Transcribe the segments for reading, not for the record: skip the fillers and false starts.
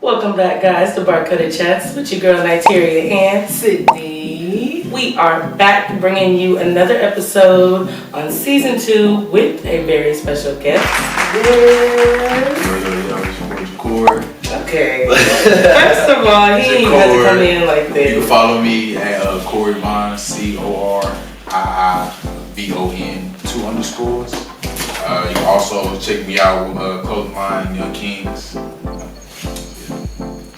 Welcome back, guys, to Barcoded Chats with your girl Niteria and Sydnee. We are back bringing you another episode on season 2 with a very special guest. Yes. Jacorii. Okay. First of all, he ain't have to come in like this. You can follow me at Corey Vaughn, CORIIVON 2 _. You can also check me out with Clothing Line Young Kings.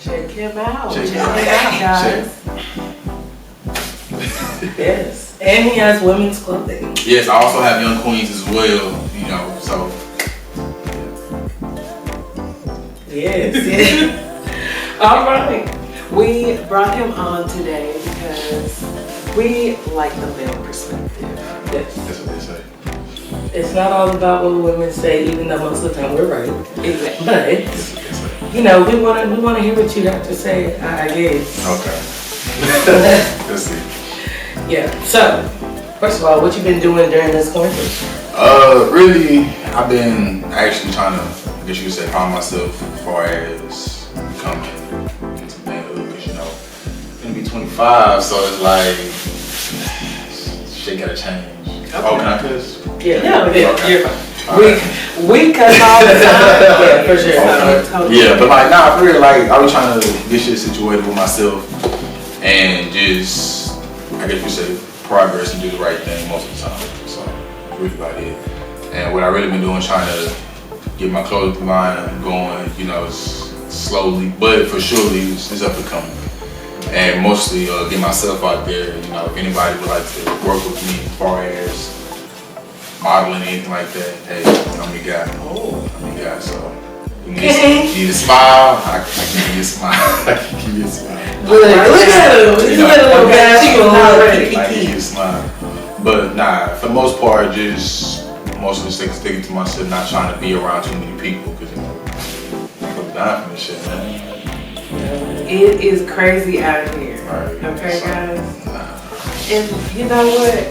Check him out. Check him out, guys. Yes. And he has women's clothing. Yes, I also have Young Queens as well, you know, so. Yes. All right. We brought him on today because we like the male perspective. Yes. That's what they say. It's not all about what women say, even though most of the time we're right. Exactly. But you know, we want to hear what you have to say, I guess. Okay. Let's see. Yeah. So, first of all, what you been doing during this quarantine? Really, I've been actually trying to, I guess you could say, find myself as far as becoming into manhood, because you know, I'm gonna be 25, so it's like shit gotta change. Okay. Oh, can I cuss? Yeah. No, okay. You're fine. We cut all the time. Yeah, for sure. Okay. Yeah, but like, nah, for real, like, I was trying to get shit situated with myself and just, I guess you say, progress and do the right thing most of the time. So, really about it. And what I really been doing, trying to get my clothing line going, you know, slowly, but for surely, it's up and coming. And mostly get myself out there, you know, if anybody would like to work with me as far as modeling, anything like that, hey, I'm your guy. I'm your guy, so you need a smile, I can give you a smile. I can give you a smile. Look at him. He's a little guy. I can give you a smile. But nah, for the most part, just mostly sticking to myself, not trying to be around too many people, because, you know, I'm dying from this shit, man. It is crazy out here. Right. Okay, So, guys? And you know what?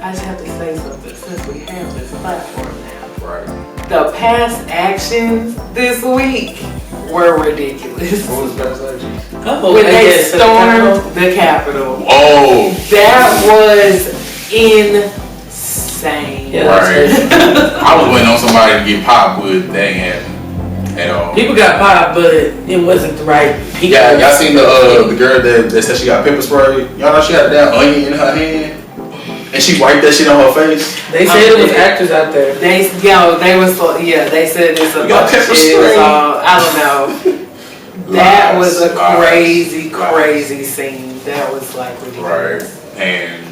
I just have to say something since we have this platform now. Right. The past actions this week were ridiculous. What was best action? When they stormed the Capitol. Oh! That was insane. Yeah, Right. I was waiting on somebody to get popped, but that ain't happening at all. People got popped, but it wasn't the right people. Yeah, y'all seen the girl that said she got pepper spray? Y'all know she had a damn onion in her hand? And she wiped that shit on her face? They said it was actors out there. They said it's a bunch of shit. I don't know. That was a crazy scene. That was like ridiculous. Right. And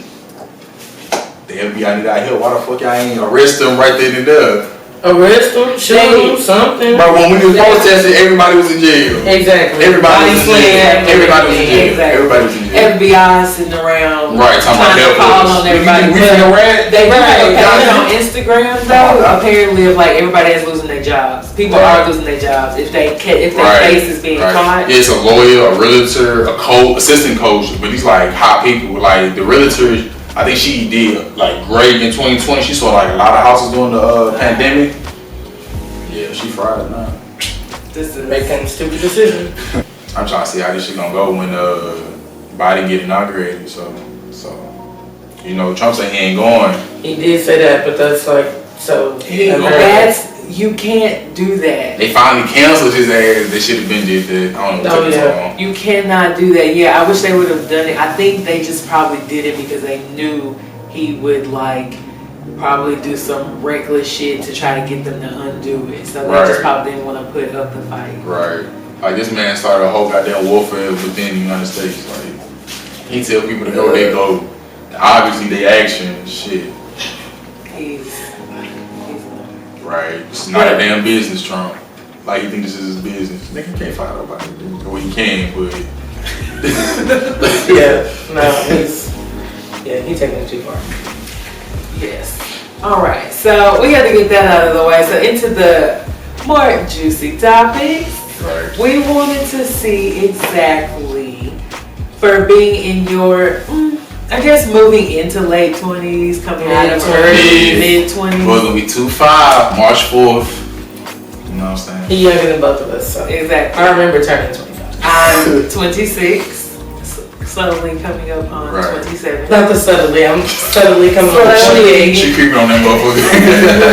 the FBI need out here. Why the fuck y'all ain't arrest them right then and there? Arrest them, shoot them, something. Bro, when we was protesting, everybody was in jail. Exactly. Everybody was in jail. Everybody was in jail. Exactly. Everybody was in jail. FBI sitting around Right, talking trying to call about on everybody. We finna rant. They Right. on Instagram though. Apparently, if like everybody is losing their jobs, people are losing their jobs if their case is being caught. It's a lawyer, a realtor, a assistant coach, but these like hot people. Like the realtor, I think she did like great in 2020. She saw like a lot of houses during the pandemic. Yeah, she fried now. This is making a stupid decision. I'm trying to see how this shit gonna go when Biden get inaugurated. So you know, Trump said he ain't going. He did say that, but that's like so. You can't do that. They finally canceled his ass. They should have been did that. I don't know what took so long. You cannot do that. Yeah, I wish they would have done it. I think they just probably did it because they knew he would like probably do some reckless shit to try to get them to undo it. So they just probably didn't want to put up the fight. Right. Like this man started a whole goddamn warfare within the United States. Like he tell people to go, they go. Obviously they action shit. He's right. It's not a damn business, Trump. Like you think this is his business. Nigga can't find nobody. Well he can, but he's taking it too far. Yes. All right. So we had to get that out of the way. So into the more juicy topics. Right. We wanted to see exactly for being in your, I guess moving into late 20s, coming out of early mid 20s. We're gonna be 25, March 4th. You know what I'm what I'm saying? He's younger than both of us, so. Exactly. I remember turning 25. I'm 26. Subtly coming up on 27. Not the subtly, I'm subtly coming up on 28. She creeping on that motherfucker.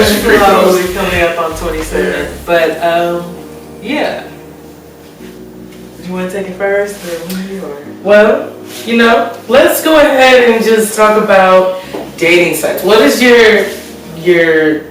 She creeping on. Slowly coming up on 27. Yeah. But, yeah. You want to take it first? Or? Well, you know, let's go ahead and just talk about dating sites. What is your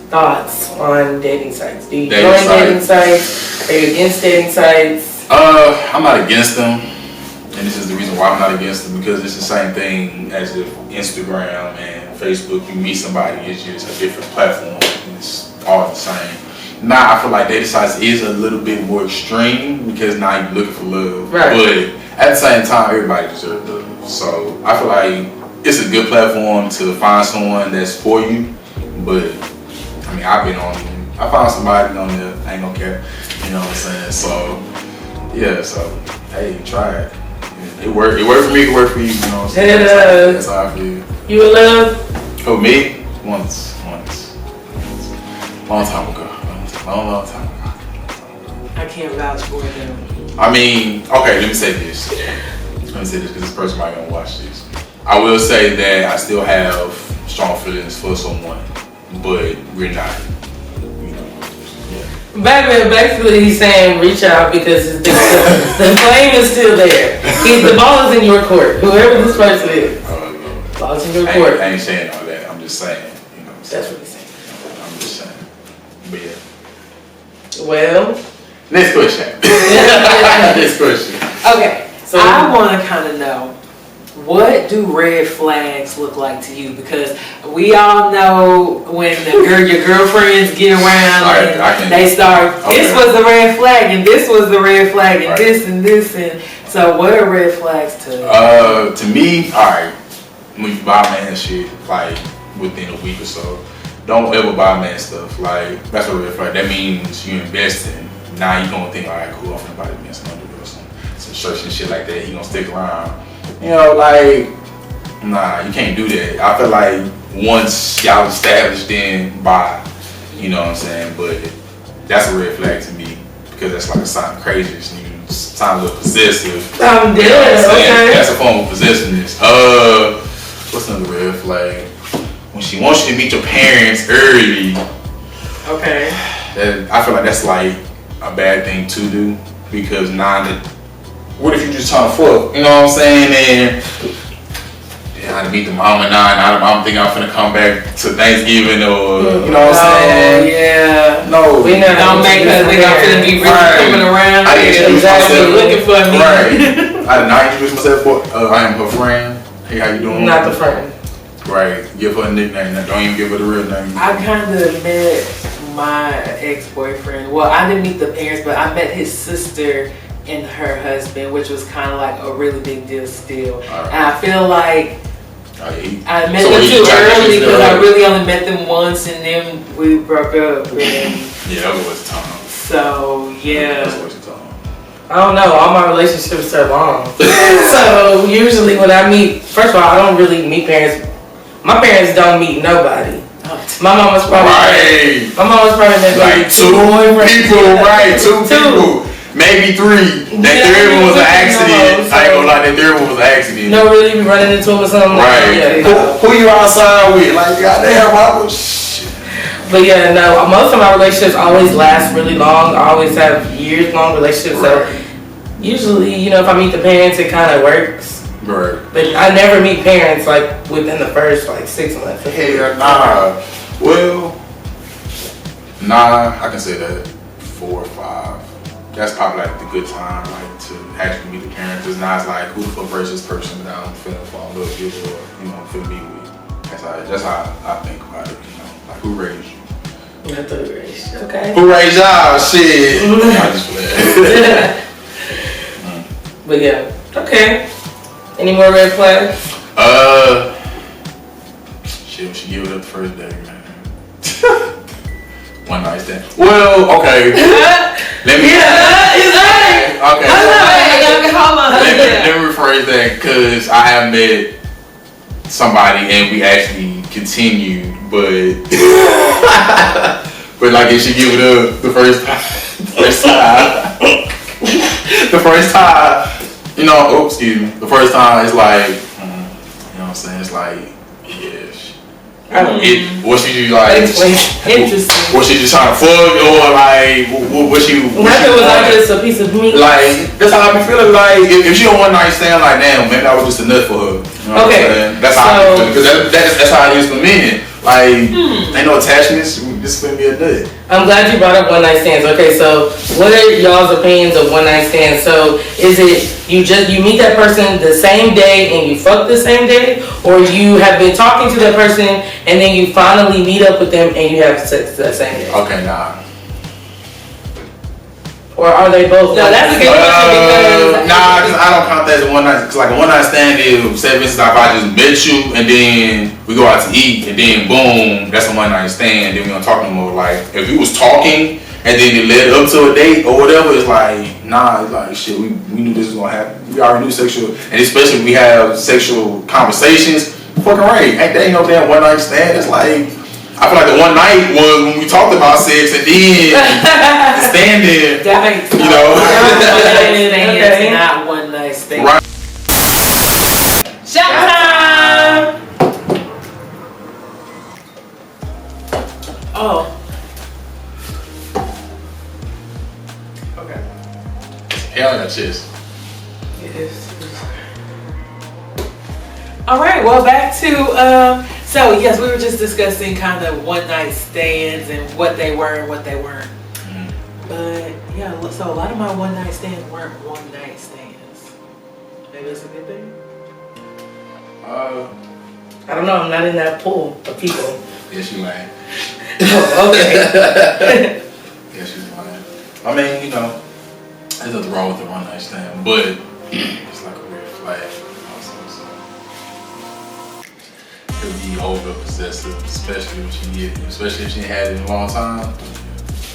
thoughts on dating sites? Do you join dating sites? Are you against dating sites? I'm not against them. And this is the reason why I'm not against them, because it's the same thing as if Instagram and Facebook, you meet somebody, it's just a different platform. It's all the same. Now I feel like dating sites is a little bit more extreme because now you're looking for love. Right. But at the same time, everybody deserves love. So I feel like it's a good platform to find someone that's for you. But I mean, I found somebody on there, I ain't gonna care. You know what I'm saying? So yeah, so hey, try it. It worked for me, it worked for you, you know what I'm saying? That's how I feel. You in love? For me? Once. Long time ago. Long time ago. I can't vouch for them. I mean, okay, let me say this because this person might gonna watch this. I will say that I still have strong feelings for someone, but we're not, you know, yeah. Basically, he's saying reach out because the flame is still there. The ball is in your court. Whoever this person is, ball is in your court. I ain't saying all that. I'm just saying, you know. That's what he's saying. I'm just saying. But yeah. Well, next question. Next question. Okay, so I want to kind of know, what do red flags look like to you? Because we all know when your girlfriends get around and they start, this was the red flag and this was the red flag and this and this, and so what are red flags to? To me, alright, when you buy man shit like within a week or so, don't ever buy man stuff. Like, that's a red flag. That means you investing. Now you gonna think, alright, cool, I'm gonna buy the man some underwear or some shirts and shit like that. He gonna stick around. You know, like, nah, you can't do that. I feel like once y'all established, then buy. You know what I'm saying? But that's a red flag to me because that's like a sign of craziness. You sign of possessive. I'm dead. You know okay. That's a form of possessiveness. What's another red flag? When she wants you to meet your parents early. Okay. I feel like that's like a bad thing to do because now that, what if you just trying to fuck? You know what I'm saying? And I had to meet the mama now, and I'm thinking I'm finna come back to Thanksgiving or you know what I'm saying? Yeah. No, we not don't make us think I'm finna be really coming around. I introduced myself. Looking for me. Right. I did not introduce myself. I am her friend. Hey, how you doing? Not the friend. Right. Give her a nickname. Don't even give her the real name. I kind of met my ex-boyfriend. Well, I didn't meet the parents, but I met his sister and her husband, which was kind of like a really big deal still. Right. And I feel like I met them too early because I really only met them once and then we broke up. And yeah, that was a time. So, yeah. That was a time. I don't know, all my relationships are long. So usually when I meet, first of all, I don't really meet parents. My parents don't meet nobody. My mom was probably met like two people, right? Two people. Maybe three. That third one was an accident. I ain't gonna lie, that third one was an accident. No, really, be running into him or something. Right. Like, yeah, who you outside with? Like, goddamn, mama. Shit. But yeah, no, most of my relationships always last really long. I always have years-long relationships. Right. So usually, you know, if I meet the parents, it kind of works. Right. But I never meet parents like within the first like 6 months. Hell nah. Well, nah, I can say that 4 or 5. That's probably like the good time, like to actually meet the parents. It's not like who the fuck versus person that I'm feeling fall in love with or you know feel me with. That's how I think about it. You know, like who raised you? I thought you raised. Okay. Who raised y'all? Shit. I just play. But yeah, okay. Any more red flags? Shit, she give it up the first day, man. One night stand. Well, okay. Let me. Yeah, is that? Okay. Let me rephrase that because I have met somebody and we actually continued, but But like if she give it up the first time, the first time, you know, excuse me, the first time it's like, you know what I'm saying? It's like, yeah. Was she just like, interesting? Was she just trying to fuck, or like, was she? Nothing was like just a piece of meat. Like that's how I be feeling. Like if she don't one night stand, like damn, maybe I was just a nut for her. You know Okay, that's how I be feeling, because that's how it is for men. Like ain't no attachments. This is gonna be a nut. I'm glad you brought up one night stands. Okay, so what are y'all's opinions of one night stands? So is it you meet that person the same day and you fuck the same day, or you have been talking to that person and then you finally meet up with them and you have sex that same day? Okay, nah. Or are they both? No, that's a good question because nah, cause I don't count that as a one night. Cause like a one night stand is, say for instance, if I just met you and then we go out to eat and then boom, that's a one night stand. Then we don't talk no more. Like if we was talking and then it led up to a date or whatever, it's like nah, it's like shit. We knew this was gonna happen. We already knew sexual, and especially if we have sexual conversations. Fucking right, ain't no damn one night stand. It's like. I feel like the one night was when we talked about sex and then standing, that makes you know. It's not one night stand. Right. Shot time! Oh. Okay. Hell in the chest. Yes. All right, well, back to, so yes, we were just discussing kind of one night stands and what they were and what they weren't. But yeah, so a lot of my one night stands weren't one night stands. Maybe that's a good thing? I don't know, I'm not in that pool of people. Yes, you lying. Oh, okay. Yes, you lying. I mean, you know, there's nothing wrong with the one night stand, but it's like a weird flag. Could be over possessive, especially if she ain't had it in a long time.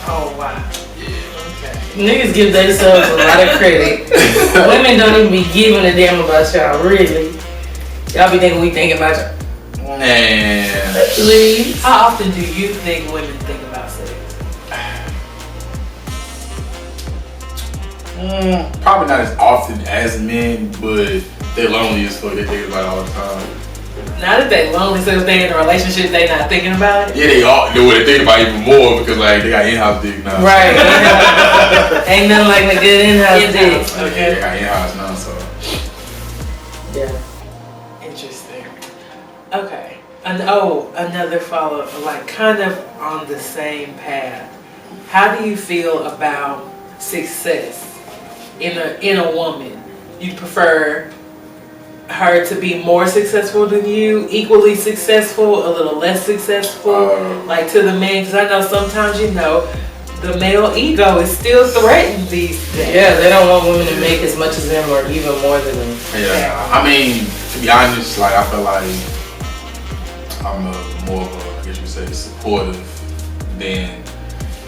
Oh, wow. Yeah. Okay. Niggas give themselves a lot of credit. Women don't even be giving a damn about y'all, really. Y'all be thinking we thinking about y'all. Man. Please. How often do you think women think about sex? Probably not as often as men, but they're lonely as fuck. They think about it all the time. Now that they lonely, so if they're in a relationship, they not thinking about it? Yeah, they think about it even more because like they got in-house dick now. Right. Ain't nothing like a good in-house dick. So, yeah, they got in-house now, so. Yeah. Interesting. Okay. And another follow-up, like kind of on the same path. How do you feel about success in a woman? You prefer her to be more successful than you, equally successful, a little less successful, like to the men? Because I know sometimes, you know, the male ego is still threatened these days. Yeah, they don't want women to make as much as them or even more than them. Yeah, I mean, to be honest, like I feel like I'm more of a, I guess you say, supportive than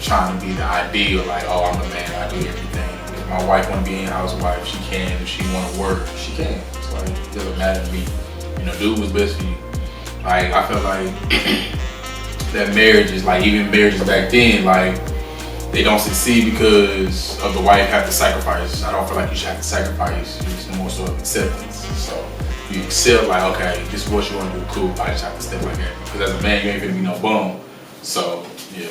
trying to be the ideal. Like, oh, I'm the man, I do everything. If my wife want to be a housewife, she can. If she want to work, she can. It's like, it doesn't matter to me. You know, do what's best for you. Like, I feel like that marriages, like even marriages back then, like they don't succeed because of the wife have to sacrifice. I don't feel like you should have to sacrifice. It's more so of acceptance. So you accept, like, okay, this is what you want to do, cool. I just have to step like that. Because as a man, you ain't gonna be no bum. So, yeah.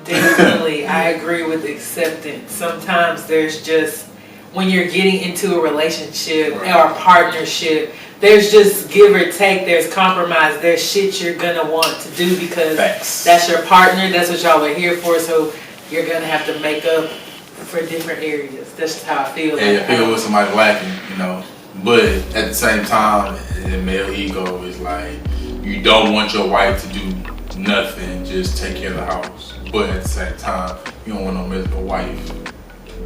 Definitely, I agree with acceptance. Sometimes there's just, when you're getting into a relationship or a partnership, there's just give or take, there's compromise, there's shit you're gonna want to do because that's your partner, that's what y'all are here for, so you're gonna have to make up for different areas. That's just how I feel. Yeah, you figure with somebody lacking, you know. But at the same time, the male ego is like, you don't want your wife to do nothing, just take care of the house. But at the same time, you don't want no miserable wife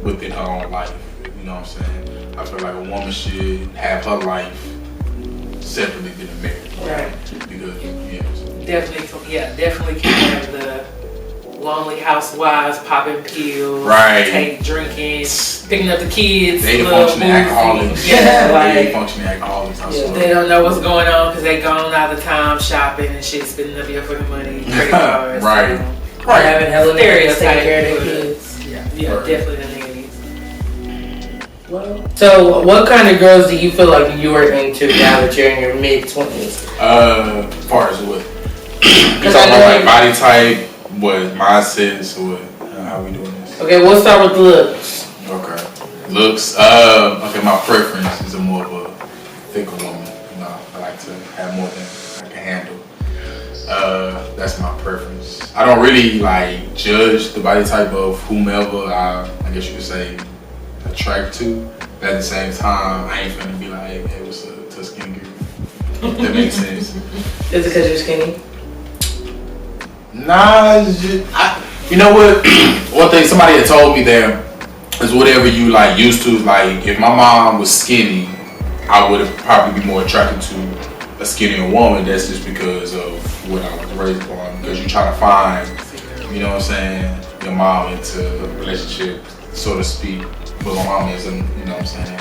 within her own life. You know what I'm saying? I feel like a woman should have her life separately than a marriage. Right. Because, Definitely can have the lonely housewives popping pills, drinking, picking up the kids. They the functioning alcoholics. Yeah, they functioning alcoholics. They don't know what's going on because they gone out of town shopping and shit, spending up your fucking money, credit cards. Right. Right. Having hella niggas taking care of their Stereotype. kids. Yeah, Right. definitely the niggas. Well, so what kind of girls do you feel like you are into now that you're in your mid-20s? As far as what? You talking about like body type, what mindsets, what? How we doing this? Okay, we'll start with looks. Okay. Looks. Okay, my preference is a more of a thicker woman. You know, I like to have more than I can handle. That's my preference. I don't really like judge the body type of whomever I guess you could say attract to. But at the same time, I ain't finna be like, hey, what's up, to a skinny girl? If that makes sense. Is it because you're skinny? Nah, it's just, you know what? One thing somebody had told me there is whatever you like used to. Like if my mom was skinny, I would have probably be more attracted to a skinnier woman. That's just because of what I was raised on. Because you try to find, you know what I'm saying, your mom into a relationship, so to speak. But my mom is, you know what I'm saying,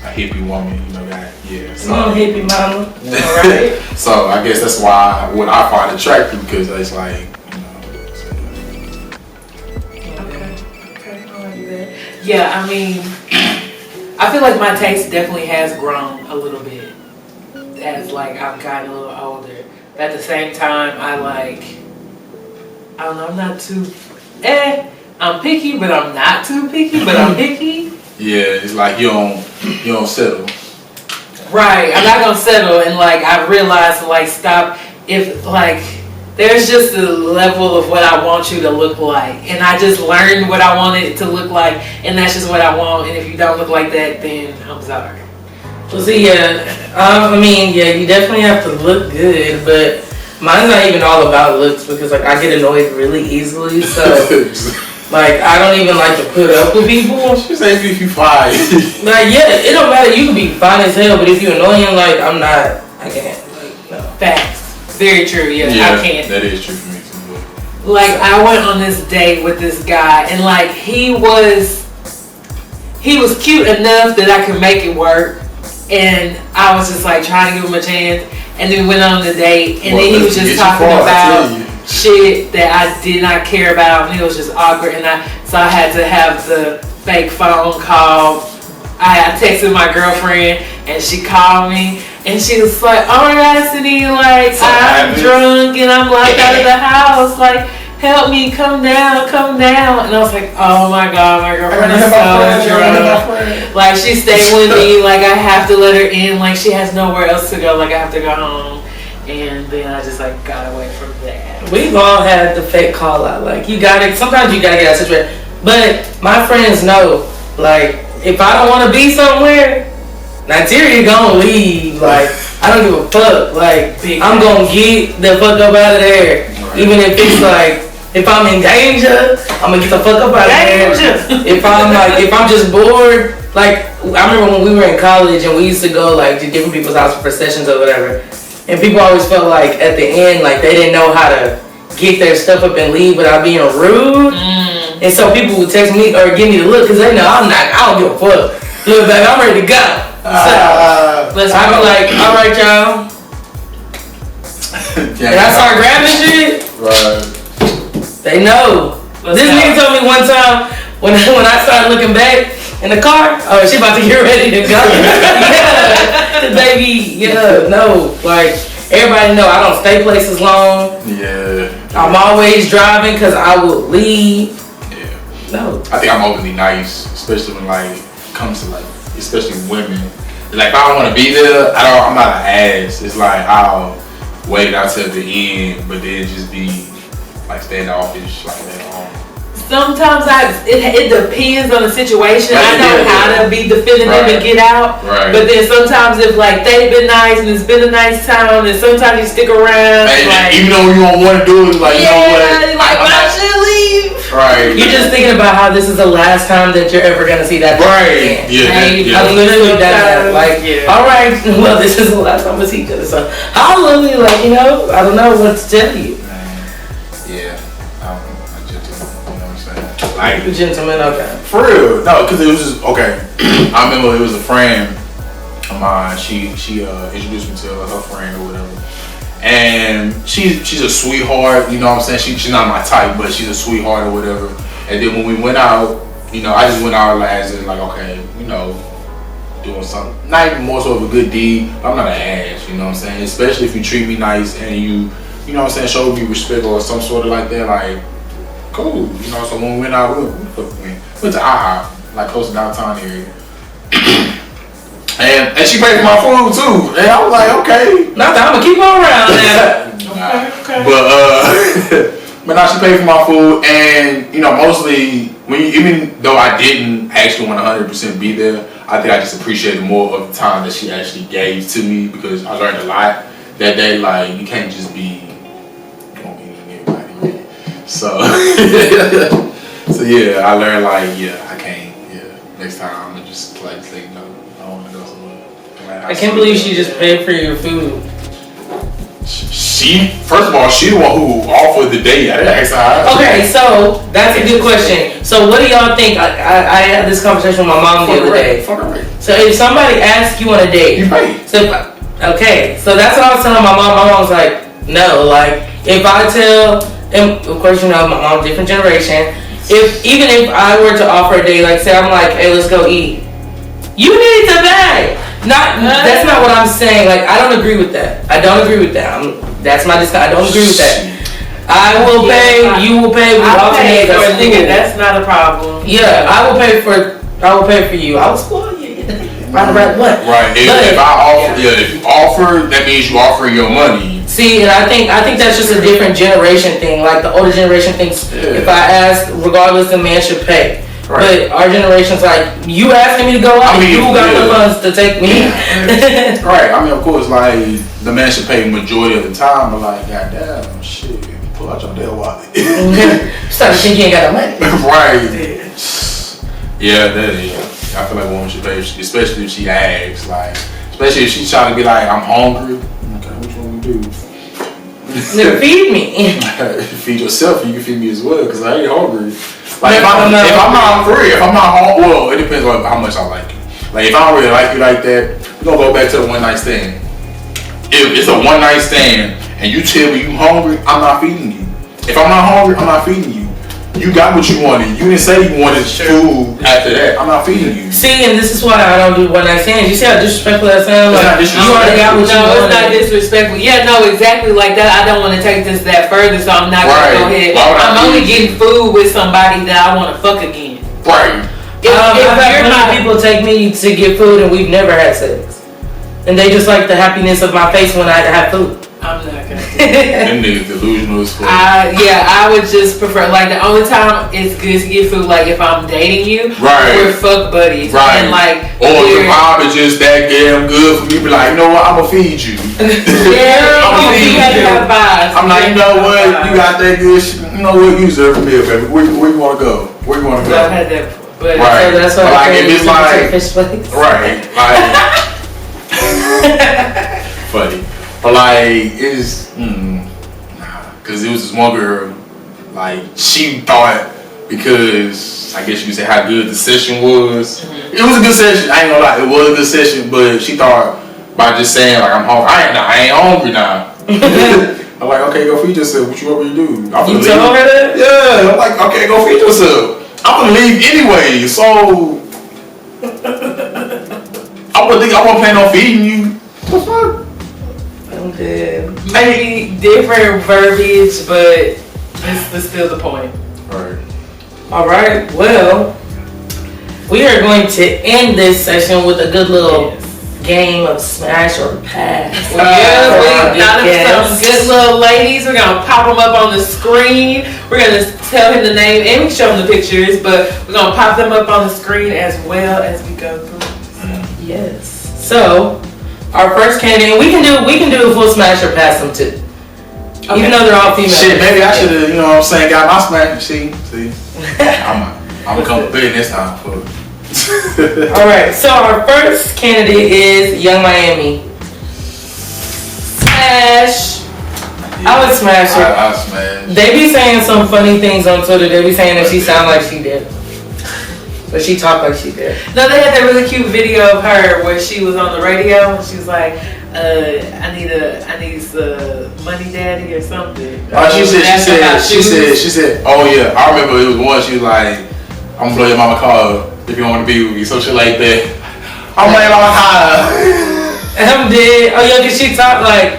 a hippie woman, you know that, yeah. So, Come on, hippie mama. Alright. so I guess that's why what I find attractive, because it's like, you know. So, Okay, I like that. Yeah, I mean, I feel like my taste definitely has grown a little bit as like I've gotten a little older. But at the same time, I don't know, I'm not too, I'm picky, but I'm not too picky, but I'm picky. yeah, it's like you don't settle. Right, I'm not gonna settle, and like I realized to like stop if like there's just a level of what I want you to look like, and I just learned what I want it to look like, and that's just what I want. And if you don't look like that, then I'm sorry. Well, see, yeah, I mean, yeah, you definitely have to look good, but mine's not even all about looks because like I get annoyed really easily, so like I don't even like to put up with people. She say if you fine. Like, yeah, it don't matter. You can be fine as hell, but if you're annoying, like I can't. Like, no. Facts. Very true. Yeah, I can't. That is true for me too. Like I went on this date with this guy, and like he was cute enough that I could make it work, and I was just like trying to give him a chance. And then we went on the date, and then he was just talking about shit that I did not care about, and it was just awkward. And so I had to have the fake phone call. I texted my girlfriend, and she called me, and she was like, "Oh my God, Sydnee, like I'm drunk and I'm locked out of the house. Like, help me, come down." And I was like, "Oh my God, my girlfriend is so drunk. Like she stayed with me. Like I have to let her in. Like she has nowhere else to go. Like I have to go home." And then I just like got away from that. We've all had the fake call out. Like sometimes you gotta get out of situation. But my friends know, like, if I don't wanna be somewhere, Niteria gonna leave. Like, I don't give a fuck. Like, I'm gonna get the fuck up out of there. Right. Even if it's like, if I'm in danger, I'm gonna get the fuck up out of there. If I'm just bored, like, I remember when we were in college and we used to go like to different people's houses for sessions or whatever. And people always felt like at the end, like they didn't know how to get their stuff up and leave without being rude. And so people would text me or give me the look because they know I don't give a fuck. Look back, I'm ready to go. So I'd be like, all right, y'all. And I start grabbing shit. Right. They know. This nigga told me one time when I started looking back in the car, oh, she about to get ready to go. Yeah, baby, no. Like, everybody know I don't stay places long. Yeah. I'm always driving because I will leave. Yeah. No. I think I'm overly nice, especially when like it comes to like, especially women. Like if I don't want to be there, I'm not an ass. It's like I'll wait out till the end, but then just be like standoffish like that. Sometimes it depends on the situation. I know how to be definitive and get out. Right. But then sometimes if like they've been nice and it's been a nice time, and sometimes you stick around. And like, even though you don't want to do it, like, you know what? But I should leave. Right. You're just thinking about how this is the last time that you're ever gonna see that. Right. Yeah. I literally done that. Like, all right, well, this is the last time we see each other. So I literally like, I don't know what to tell you. Yeah. Like, the gentleman, okay. For real, no, because it was just okay. I remember it was a friend of mine. She introduced me to her friend or whatever, And she's a sweetheart, you know what I'm saying? She's not my type, but she's a sweetheart or whatever. And then when we went out, you know, I just went out last and like, okay, you know, doing something, not even more so of a good deed. I'm not an ass, you know what I'm saying? Especially if you treat me nice and you know what I'm saying, show me respect or some sort of like that, like, cool. You know, so when we went out, we went to IHOP, like close to downtown area. And she paid for my food too. And I was like, okay. Not that I'm gonna keep on around now. Okay. But now she paid for my food, and you know, mostly even though I didn't actually want to 100% be there, I think I just appreciated more of the time that she actually gave to me because I learned a lot that day. Like, you can't just be everybody, really. So, so yeah, I learned like, yeah, I can't. Yeah, next time I'm gonna just like say no. I don't want to go somewhere. I can't believe she just paid for your food. She, first of all, she the one who offered the date. I didn't ask her. Okay, so that's a good question. So what do y'all think? I had this conversation with my mom the other day. So if somebody asks you on a date, you pay. So okay, so that's what I was telling my mom. My mom was like, no, like if I tell, and of course you know my mom, different generation. Even if I were to offer a date, like say I'm like, hey, let's go eat, you need to pay. That's not what I'm saying. Like, I don't agree with that. I don't agree with that. That's my discussion. I don't agree with that. I will pay. You will pay. We alternate. That's not a problem. Yeah, I will pay for you. I will spoil you. Right. What? Right. If I offer, if you offer, that means you offer your money. See, and I think that's just a different generation thing. Like the older generation thinks if I ask, regardless, the man should pay. Right. But our generation's like, you asking me to go out, you got the funds to take me. Right. I mean, of course, like, the man should pay majority of the time, but like, goddamn, shit, pull out your damn wallet. Start to think you ain't got no money. Right. Yeah, that is. I feel like a woman should pay, especially if she asks, like, especially if she's trying to be like, I'm hungry. Okay, which one we do? Then feed me. Feed yourself, you can feed me as well, because I ain't hungry. Like, if I'm not free, if I'm not home, well, it depends on how much I like you. Like, if I don't really like you like that, we're gonna go back to the one night stand. If it's a one night stand and you tell me you hungry, I'm not feeding you. If I'm not hungry, I'm not feeding you. You got what you wanted. You didn't say you wanted food after that. I'm not feeding you. See, and this is why I don't do one night stands. You see how disrespectful that sounds? Like, you already got what you wanted. No, it's not disrespectful. Yeah, no, exactly like that. I don't want to take this that further, so I'm not going to go ahead. I'm only getting food with somebody that I want to fuck again. Right. I've had plenty of people take me to get food and we've never had sex. And they just like the happiness of my face when I have food. I'm not gonna do Them niggas delusional as fuck. I would just prefer, like, the only time it's good to get food, like if I'm dating you, we're fuck buddies, right? And like, or the vibe is just that damn good for me. Be like, you know what? I'm gonna feed you. Yeah, I'm gonna feed you. I'm like, you know what? You got that good shit. You know what? You deserve a meal, baby. Where you wanna go? Where you wanna go? I've had that, but right. So that's why like if it's like fish plates. Right, like funny. But like, it's, cause it was this one girl, like, she thought, because, I guess you could say how good the session was, it was a good session, I ain't gonna lie, it was a good session, but she thought, by just saying, like, I'm hungry, I ain't hungry now. I'm like, okay, go feed yourself, what you want me to do? You told her that? Yeah, I'm like, okay, go feed yourself. I'm gonna leave anyway, so, I wasn't planning on feeding you. What the fuck? maybe different verbiage, but it's still the point. All right. Well, we are going to end this session with a good little game of smash or pass. We got some good little ladies. We're gonna pop them up on the screen. We're gonna tell him the name and we show him the pictures, but we're gonna pop them up on the screen as well as we go through. Yes. So, our first candidate, we can do a full smash or pass them too. Okay. Even though they're all female. Shit, maybe I should have, you know what I'm saying, got my smash. See. I'm gonna come big this time for it. Alright, so our first candidate is Young Miami. Smash. Yeah, I would smash her. I smash. They be saying some funny things on Twitter. They be saying that she sound like she did. But she talked like she did. No, they had that really cute video of her where she was on the radio and she was like, I need some money daddy or something. Oh, she said, oh yeah, I remember it was one, she was like, I'm gonna blow your mama car if you don't want to be with me, some shit like that. I'm like, mama car. I'm dead. Oh yeah, cause she talk like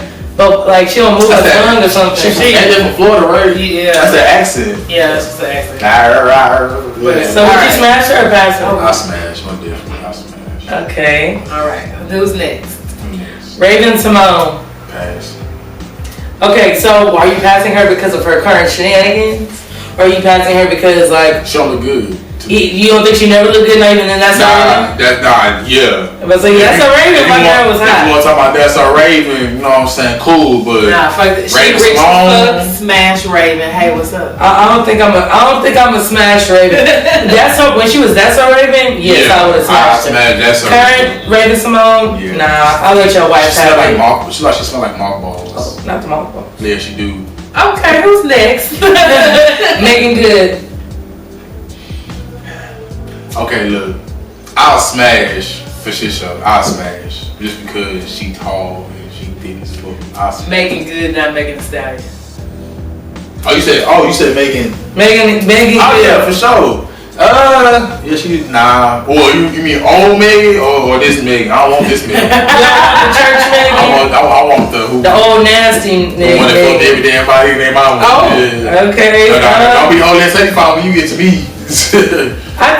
she don't move her tongue or something. She from Florida, right? Yeah. That's an accent. Yeah, that's just an accent. Yeah. So would you smash her or pass her? I smash, one different. I smash. Okay. Alright, who's next? Raven Simone. Pass. Okay, so are you passing her because of her current shenanigans? Or are you passing her because like She don't look good. you don't think she never looked good, not even in That's So Raven? Yeah. But so That's So Raven, my girl was hot. If you want to talk about That's So Raven, you know what I'm saying? Cool, but Nah, fuck that. She Raven rich Simone. as fuck, smash Raven. Hey, what's up? I don't think I'm a smash Raven. When she was That's So Raven, yes, I would have smashed her. That's So Current Raven Simone, nah, I'll let your wife have it. She smell like mothballs. Oh, not the mothball. Yeah, she do. Okay, who's next? Megan Good. Okay, look, I'll smash for shit show. I'll smash just because she tall and she thick as fuck. I'll smash. Megan Good, not Megan Thee Stallion. You said Megan. Megan. Oh yeah, for sure. Yeah, she nah. Or you mean old Megan or this Megan? I don't want this Megan. The church Megan. I want the who. The old nasty The one that fucked every damn body in their mouth. Oh, yeah. okay. Don't be holding that 75 when you get to me. I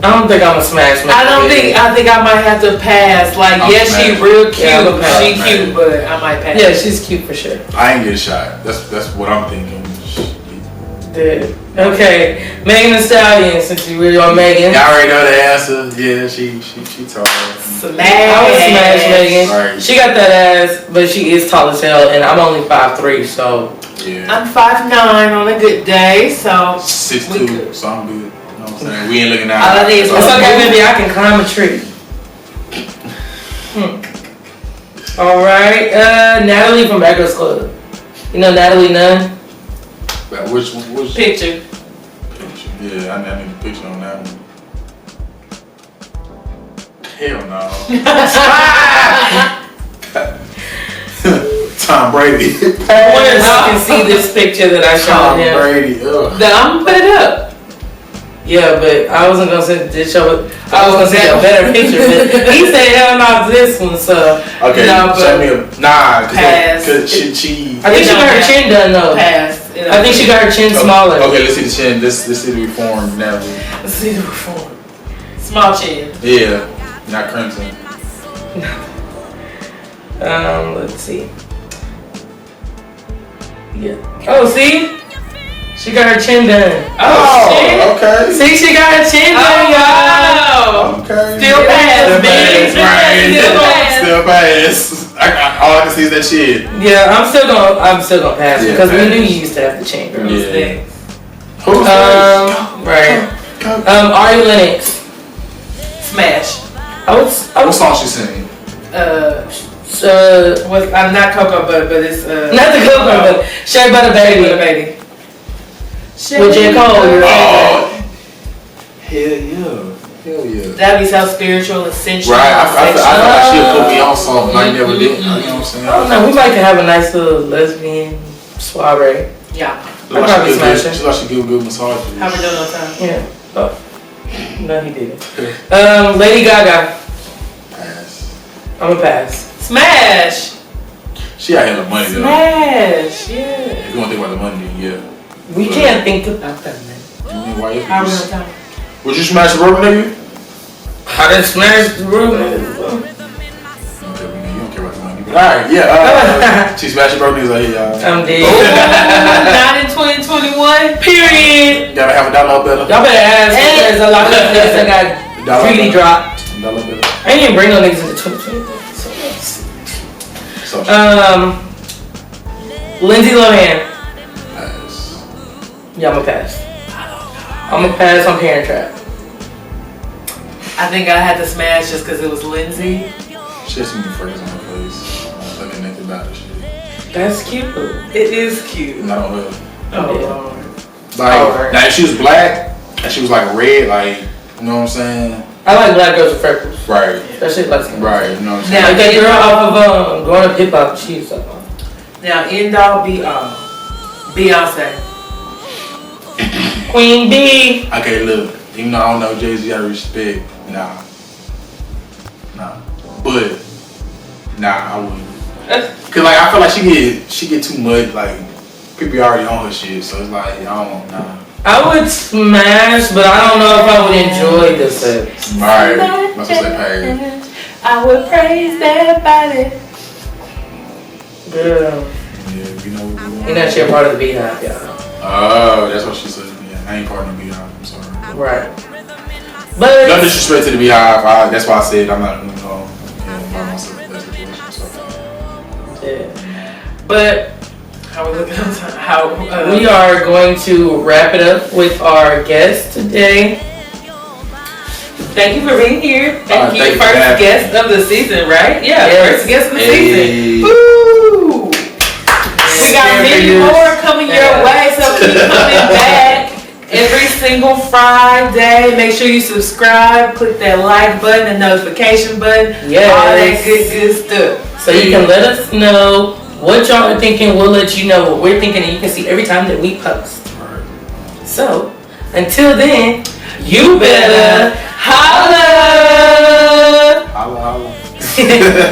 don't think I'm a smash. I think I might have to pass. Like, yes, she real cute. Yeah, she cute, but I might pass. Yeah, she's cute for sure. I ain't get a shot. That's what I'm thinking. Dude. Okay, Megan Thee Stallion. Since you really on Megan, y'all already know the answer. Yeah, she tall. Smash. I would smash Megan. Right. She got that ass, but she is tall as hell, and I'm only 5'3", so. Yeah. I'm 5'9" on a good day, so 6'2", so I'm good. You know what I'm saying? We ain't looking out. All I need is it's okay, baby. I can climb a tree. All right, Natalie from Breakfast Club. You know Natalie Nunn? But which picture? Yeah, I need a picture on that one. Hell no. Tom Brady. I want to see this picture that I showed him. Tom Brady. I'm gonna put it up. Yeah, but I wasn't gonna say this show. I was gonna say a better picture, but he said hell no to this one. So okay, no, show me pass. she. I think she got her chin done though. Pass. I think she got her chin smaller. Okay, let's see the chin. Let's see the reform now. Let's see the reform. Small chin. Yeah, not crimson. Let's see. Yeah. Oh, see? She got her chin done. Oh shit. Okay. See, she got her chin done, y'all. Okay. Still pass, baby. Still pass. All I can see is that shit. Yeah, I'm still gonna pass Yeah, because pass. we knew you used to have the chin girls. Yeah. Who's right. Ari Lennox. Smash. What song she sing? I'm not Coco, but it's not the Coco, but Shea Butter Baby. With J. Cole. Oh. Hell yeah. That'd be so spiritual and sensual. Right, I feel like she'll put me on something I never did. You know what I'm saying? I don't know. We might could have a nice little lesbian soiree. Yeah. She like she give good massages. Haven't done no time. Yeah. Oh. No, he didn't. Lady Gaga. Pass. I'm a pass. Smash. She out here the money though. Smash. Yeah. If you want to think about the money, then yeah. We can't think about that, man. Why you How many times? Would you smash the rubber nigga? I done smashed the room. Okay, you don't care about the money. Alright, yeah. She smashed the rubber niggas like, hey, y'all. I'm dead. Not in 2021. Period. Gotta have a dollar better. Y'all better ask me. There's a lot of niggas that got freely dropped. Dollar better. I didn't even bring no niggas into 2020. So, Lindsay Lohan. pass. Yeah, I'm a pass. I'm a pass on Parent Trap. I think I had to smash just because it was Lindsay. She has some new furs on her face. I'm looking at the about shit. That's cute. It is cute. Not on her. Oh, Yeah. Lord. Like, now if she was black and she was like red, like, you know what I'm saying? I like black girls with freckles. Right. Especially like Right. You know what I'm saying? Now, like that girl off of Growing Up Hip Hop. She's like, Now, end all be all. Beyonce. Queen B. Okay, look. Even though I don't know Jay-Z, I respect. Nah. But I wouldn't. Cause like I feel like she get too much. Like people already on her shit, so it's like nah. I would smash, but I don't know if I would enjoy the sex. Alright, that's what they paid. I would praise that body. Girl. Yeah, you know. You're not your part of the Beehive, y'all. Oh, that's what she said. Yeah, I ain't part of the Beehive. I'm sorry. Right. But No disrespect to the Beehive. That's why I said I'm not gonna go by myself in that situation. So. yeah. But How we looking at time? we are going to wrap it up with our guest today. Thank you for being here. Thank you. thank you for First having guest of the season, right? Yeah, Yes. first guest of the Hey. season. Woo! We got many more coming your way, so keep coming back every single Friday. Make sure you subscribe, click that like button, the notification button, Yes. all that good stuff. So you can let us know what y'all are thinking. We'll let you know what we're thinking, and you can see every time that we post. So until then, you better holla. Holla.